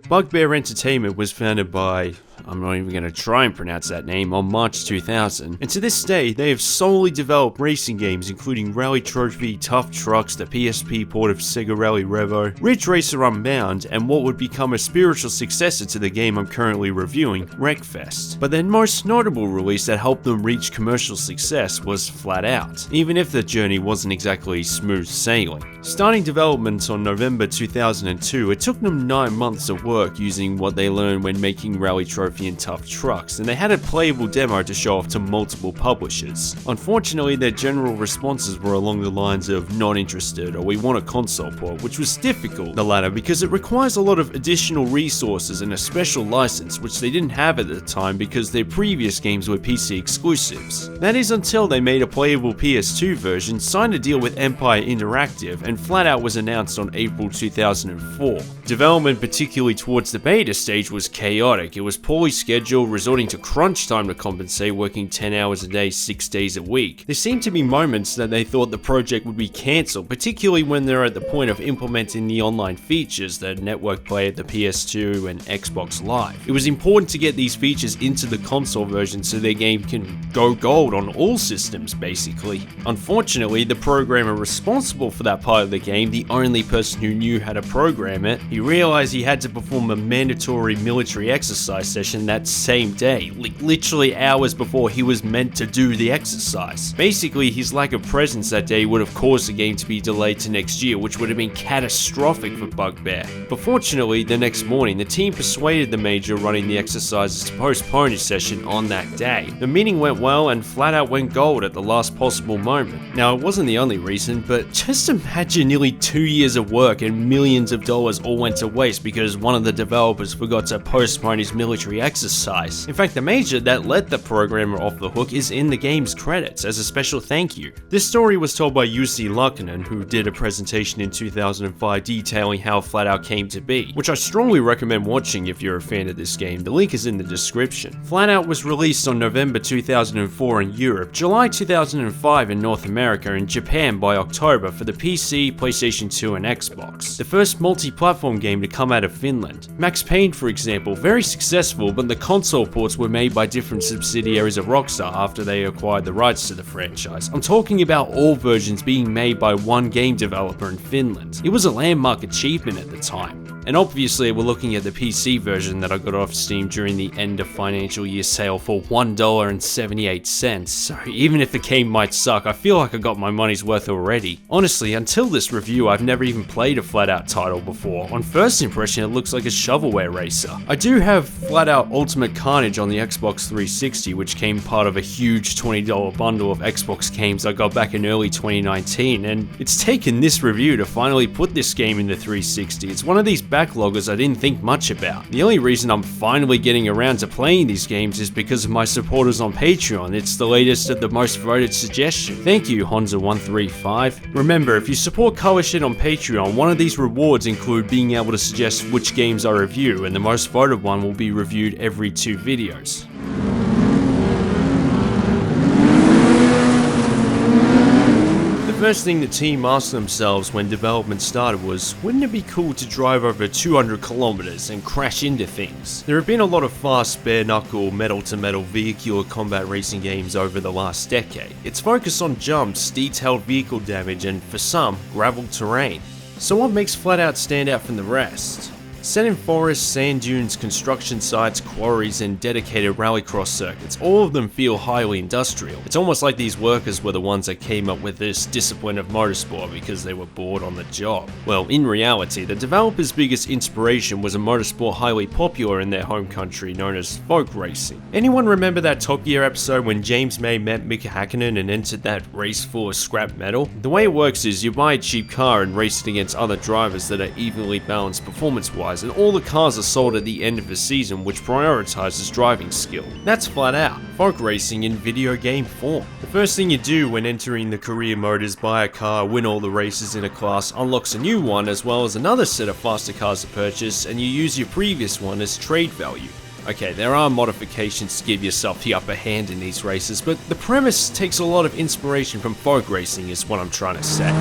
Bugbear Entertainment was founded by, I'm not even going to try and pronounce that name, on March 2000, and to this day they have solely developed racing games including Rally Trophy, Tough Trucks, the PSP port of Sega Rally Revo, Ridge Racer Unbound, and what would become a spiritual successor to the game I'm currently reviewing, Wreckfest. But their most notable release that helped them reach commercial success was FlatOut, even if the journey wasn't exactly smooth sailing. Starting development on November 2002, it took them 9 months of work using what they learned when making Rally Trophy and Tough Trucks, and they had a playable demo to show off to multiple publishers. Unfortunately, their general responses were along the lines of not interested or we want a console port, which was difficult, the latter because it requires a lot of additional resources and a special license which they didn't have at the time because their previous games were PC exclusives. That is until they made a playable PS2 version, signed a deal with Empire Interactive, and FlatOut was announced on April 2004. Development, particularly towards the beta stage, was chaotic. It was poorly scheduled, resorting to crunch time to compensate, working 10 hours a day, 6 days a week. There seemed to be moments that they thought the project would be cancelled, particularly when they're at the point of implementing the online features, the network play, the PS2 and Xbox Live. It was important to get these features into the console version so their game can go gold on all systems, basically. Unfortunately, the programmer responsible for that part of the game, the only person who knew how to program it, he realized he had to perform a mandatory military exercise session that same day, literally hours before he was meant to do the exercise. Basically, his lack of presence that day would have caused the game to be delayed to next year, which would have been catastrophic for Bugbear. But fortunately, the next morning, the team persuaded the major running the exercises to postpone his session on that day. The meeting went well and FlatOut went gold at the last possible moment. Now, it wasn't the only reason, but just imagine nearly 2 years of work and millions of dollars all went to waste because one of the developers forgot to postpone his military exercise. In fact, the major that let the programmer off the hook is in the game's credits as a special thank you. This story was told by Jussi Laakkonen, who did a presentation in 2005 detailing how FlatOut came to be, which I strongly recommend watching if you're a fan of this game. The link is in the description. FlatOut was released on November 2004 in Europe, July 2005 in North America, and Japan by October for the PC, PlayStation 2 and Xbox. The first multi-platform game to come out of Finland. Max Payne, for example, very successful, but the console ports were made by different subsidiaries of Rockstar after they acquired the rights to the franchise. I'm talking about all versions being made by one game developer in Finland. It was a landmark achievement at the time. And obviously we're looking at the PC version that I got off Steam during the end of financial year sale for $1.78, so even if the game might suck, I feel like I got my money's worth already. Honestly, until this review, I've never even played a FlatOut title before. On first impression, it looks like a shovelware racer. I do have FlatOut Ultimate Carnage on the Xbox 360, which came part of a huge $20 bundle of Xbox games I got back in early 2019, and it's taken this review to finally put this game in the 360. It's one of these backloggers I didn't think much about. The only reason I'm finally getting around to playing these games is because of my supporters on Patreon. It's the latest of the most voted suggestion. Thank you, Honza135. Remember, if you support ColourShed on Patreon, one of these rewards include being able to suggest which games I review, and the most voted one will be reviewed every 2 videos. The first thing the team asked themselves when development started was, wouldn't it be cool to drive over 200 kilometers and crash into things? There have been a lot of fast, bare-knuckle, metal-to-metal vehicular combat racing games over the last decade. It's focused on jumps, detailed vehicle damage, and for some, gravel terrain. So what makes FlatOut stand out from the rest? Set in forests, sand dunes, construction sites, quarries, and dedicated rallycross circuits, all of them feel highly industrial. It's almost like these workers were the ones that came up with this discipline of motorsport because they were bored on the job. Well, in reality, the developers' biggest inspiration was a motorsport highly popular in their home country known as folk racing. Anyone remember that Top Gear episode when James May met Mika Hakkinen and entered that race full of scrap metal? The way it works is you buy a cheap car and race it against other drivers that are evenly balanced performance-wise, and all the cars are sold at the end of the season, which prioritizes driving skill. That's FlatOut, folk racing in video game form. The first thing you do when entering the career mode is buy a car, win all the races in a class, unlocks a new one as well as another set of faster cars to purchase, and you use your previous one as trade value. Okay, there are modifications to give yourself the upper hand in these races, but the premise takes a lot of inspiration from folk racing is what I'm trying to say.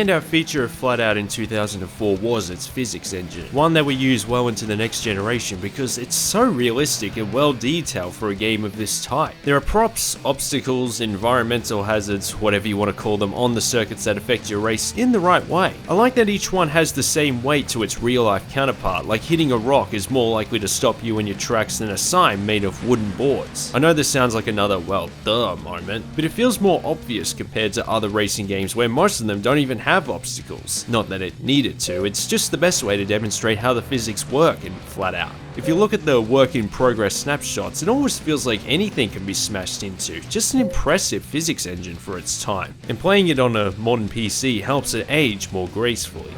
standout feature of FlatOut in 2004 was its physics engine, one that we use well into the next generation because it's so realistic and well detailed for a game of this type. There are props, obstacles, environmental hazards, whatever you want to call them, on the circuits that affect your race in the right way. I like that each one has the same weight to its real life counterpart, like hitting a rock is more likely to stop you in your tracks than a sign made of wooden boards. I know this sounds like another, well, duh moment, but it feels more obvious compared to other racing games where most of them don't even have obstacles. Not that it needed to, it's just the best way to demonstrate how the physics work in FlatOut. If you look at the work in progress snapshots, it almost feels like anything can be smashed into. Just an impressive physics engine for its time. And playing it on a modern PC helps it age more gracefully.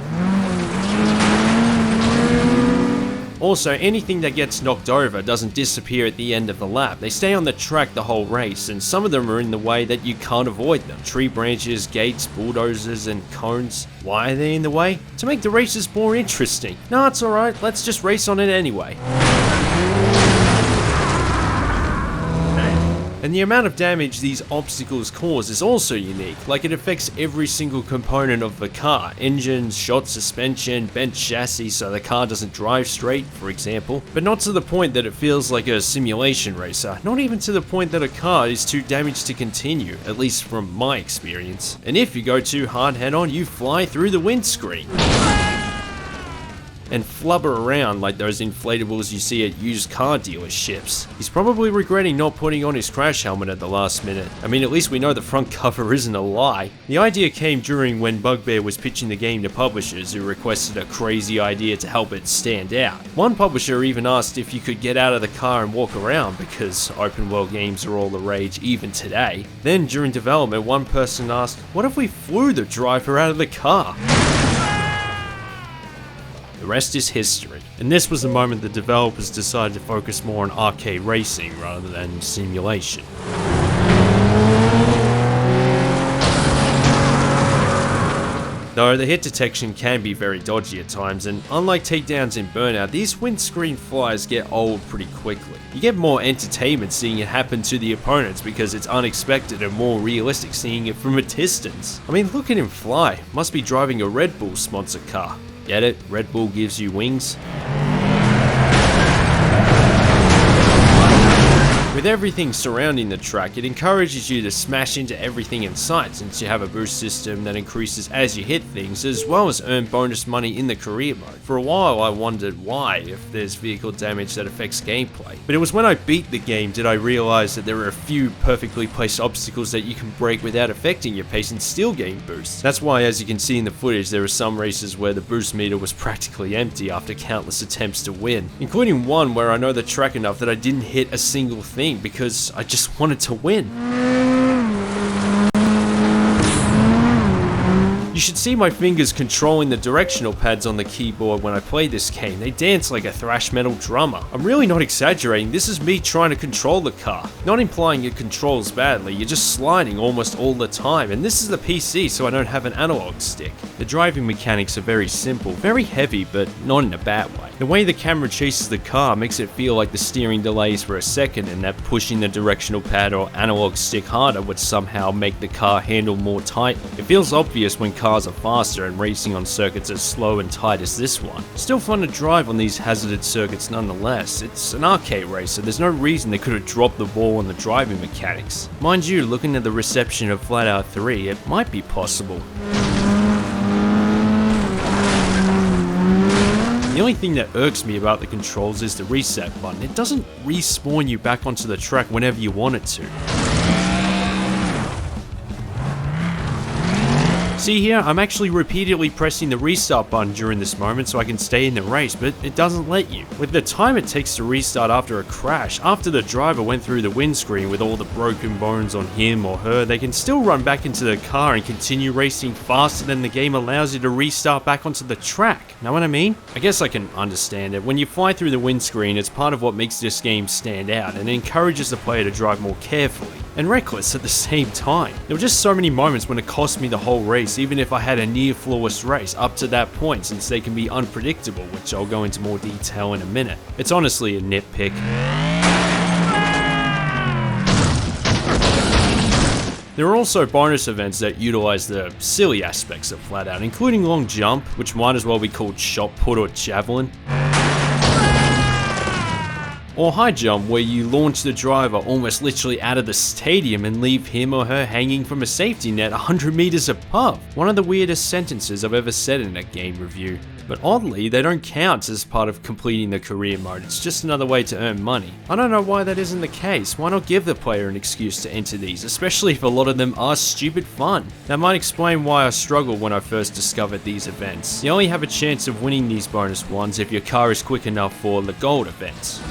Also, anything that gets knocked over doesn't disappear at the end of the lap. They stay on the track the whole race, and some of them are in the way that you can't avoid them. Tree branches, gates, bulldozers, and cones. Why are they in the way? To make the races more interesting. No, it's alright, let's just race on it anyway. And the amount of damage these obstacles cause is also unique, like it affects every single component of the car. Engines, shot suspension, bent chassis so the car doesn't drive straight, for example. But not to the point that it feels like a simulation racer, not even to the point that a car is too damaged to continue, at least from my experience. And if you go too hard head on, you fly through the windscreen and flubber around like those inflatables you see at used car dealerships. He's probably regretting not putting on his crash helmet at the last minute. I mean, at least we know the front cover isn't a lie. The idea came during when Bugbear was pitching the game to publishers who requested a crazy idea to help it stand out. One publisher even asked if you could get out of the car and walk around because open world games are all the rage even today. Then during development, one person asked, what if we flew the driver out of the car? The rest is history. And this was the moment the developers decided to focus more on arcade racing rather than simulation. Though the hit detection can be very dodgy at times, and unlike takedowns in Burnout, these windscreen flies get old pretty quickly. You get more entertainment seeing it happen to the opponents because it's unexpected and more realistic seeing it from a distance. I mean, look at him fly. Must be driving a Red Bull sponsored car. Get it? Red Bull gives you wings. With everything surrounding the track, it encourages you to smash into everything in sight since you have a boost system that increases as you hit things, as well as earn bonus money in the career mode. For a while I wondered why, if there's vehicle damage that affects gameplay. But it was when I beat the game did I realize that there are a few perfectly placed obstacles that you can break without affecting your pace and still gain boosts. That's why, as you can see in the footage, there are some races where the boost meter was practically empty after countless attempts to win. Including one where I know the track enough that I didn't hit a single thing because I just wanted to win. You should see my fingers controlling the directional pads on the keyboard when I play this game. They dance like a thrash metal drummer. I'm really not exaggerating, this is me trying to control the car. Not implying it controls badly, you're just sliding almost all the time, and this is the PC so I don't have an analog stick. The driving mechanics are very simple, very heavy, but not in a bad way. The way the camera chases the car makes it feel like the steering delays for a second and that pushing the directional pad or analog stick harder would somehow make the car handle more tight. It feels obvious when cars are faster and racing on circuits as slow and tight as this one. Still fun to drive on these hazarded circuits nonetheless. It's an arcade race, so there's no reason they could have dropped the ball on the driving mechanics. Mind you, looking at the reception of FlatOut 3, it might be possible. The only thing that irks me about the controls is the reset button. It doesn't respawn you back onto the track whenever you want it to. See here, I'm actually repeatedly pressing the restart button during this moment so I can stay in the race, but it doesn't let you. With the time it takes to restart after a crash, after the driver went through the windscreen with all the broken bones on him or her, they can still run back into the car and continue racing faster than the game allows you to restart back onto the track. Know what I mean? I guess I can understand it. When you fly through the windscreen, it's part of what makes this game stand out and it encourages the player to drive more carefully and reckless at the same time. There were just so many moments when it cost me the whole race, even if I had a near flawless race up to that point, since they can be unpredictable, which I'll go into more detail in a minute. It's honestly a nitpick. There are also bonus events that utilize the silly aspects of FlatOut, including long jump, which might as well be called shot put or javelin, or high jump, where you launch the driver almost literally out of the stadium and leave him or her hanging from a safety net 100 meters above. One of the weirdest sentences I've ever said in a game review. But oddly, they don't count as part of completing the career mode, it's just another way to earn money. I don't know why that isn't the case. Why not give the player an excuse to enter these, especially if a lot of them are stupid fun? That might explain why I struggled when I first discovered these events. You only have a chance of winning these bonus ones if your car is quick enough for the gold events.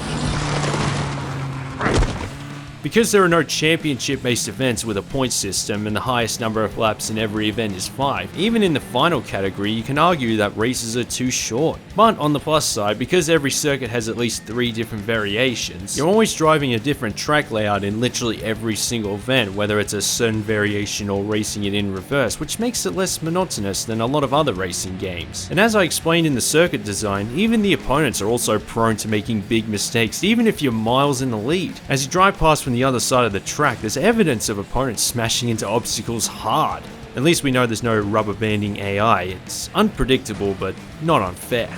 Because there are no championship-based events with a point system and the highest number of laps in every event is 5, even in the final category you can argue that races are too short. But on the plus side, because every circuit has at least 3 different variations, you're always driving a different track layout in literally every single event, whether it's a certain variation or racing it in reverse, which makes it less monotonous than a lot of other racing games. And as I explained in the circuit design, even the opponents are also prone to making big mistakes, even if you're miles in the lead. As you drive past from the other side of the track, there's evidence of opponents smashing into obstacles hard. At least we know there's no rubber banding AI. It's unpredictable, but not unfair.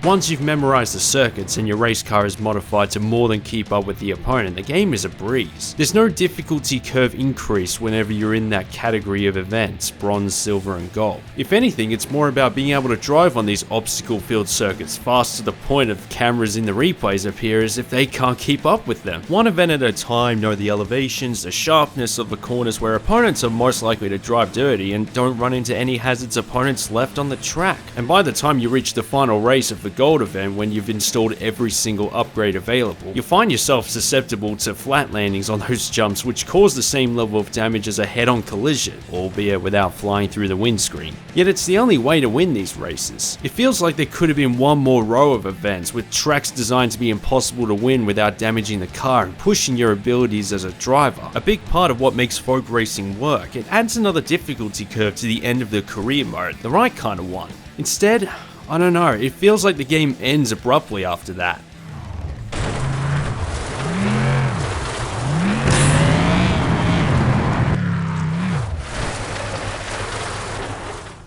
Once you've memorized the circuits and your race car is modified to more than keep up with the opponent, the game is a breeze. There's no difficulty curve increase whenever you're in that category of events, bronze, silver and gold. If anything, it's more about being able to drive on these obstacle-filled circuits fast to the point of cameras in the replays appear as if they can't keep up with them. One event at a time, know the elevations, the sharpness of the corners where opponents are most likely to drive dirty and don't run into any hazards opponents left on the track. And by the time you reach the final race of the gold event, when you've installed every single upgrade available, you'll find yourself susceptible to flat landings on those jumps, which cause the same level of damage as a head-on collision, albeit without flying through the windscreen. Yet it's the only way to win these races. It feels like there could have been one more row of events with tracks designed to be impossible to win without damaging the car and pushing your abilities as a driver. A big part of what makes folk racing work, it adds another difficulty curve to the end of the career mode, the right kind of one. Instead, I don't know, it feels like the game ends abruptly after that.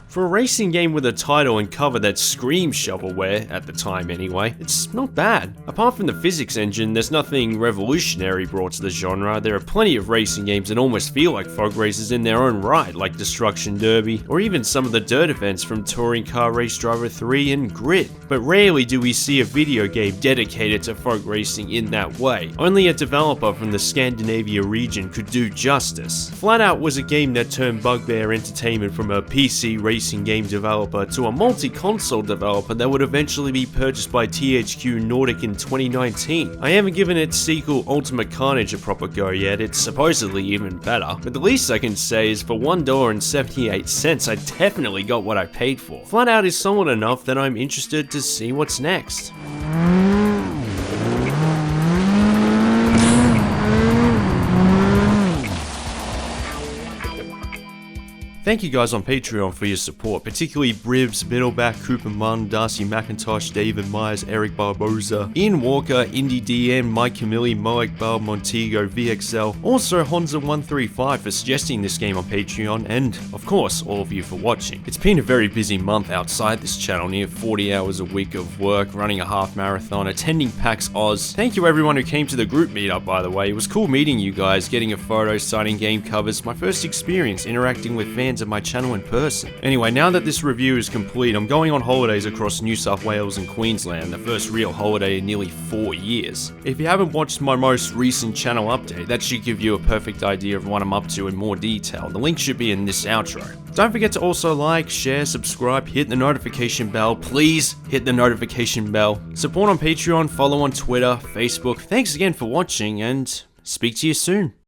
For a racing game with a title and cover that screams shovelware, at the time anyway, it's not bad. Apart from the physics engine, there's nothing revolutionary brought to the genre. There are plenty of racing games that almost feel like folk races in their own right, like Destruction Derby, or even some of the dirt events from Touring Car Race Driver 3 and Grid. But rarely do we see a video game dedicated to folk racing in that way. Only a developer from the Scandinavia region could do justice. FlatOut was a game that turned Bugbear Entertainment from a PC racing game developer to a multi-console developer that would eventually be purchased by THQ Nordic in 2019. I haven't given its sequel Ultimate Carnage a proper go yet, it's supposedly even better, but the least I can say is for $1.78 I definitely got what I paid for. FlatOut is solid enough that I'm interested to see what's next. Thank you guys on Patreon for your support, particularly Bribs, Middleback, Cooper Munn, Darcy McIntosh, David Myers, Eric Barboza, Ian Walker, Indy DM, Mike Camilli, Moek Bal, Montego, VXL, also Honza135 for suggesting this game on Patreon, and of course all of you for watching. It's been a very busy month outside this channel, near 40 hours a week of work, running a half marathon, attending PAX Oz. Thank you everyone who came to the group meetup, by the way. It was cool meeting you guys, getting a photo, signing game covers, my first experience interacting with fans of my channel in person. Anyway, now that this review is complete, I'm going on holidays across New South Wales and Queensland, the first real holiday in nearly 4 years. If you haven't watched my most recent channel update, that should give you a perfect idea of what I'm up to in more detail. The link should be in this outro. Don't forget to also like, share, subscribe, hit the notification bell. Please hit the notification bell. Support on Patreon, follow on Twitter, Facebook. Thanks again for watching, and speak to you soon.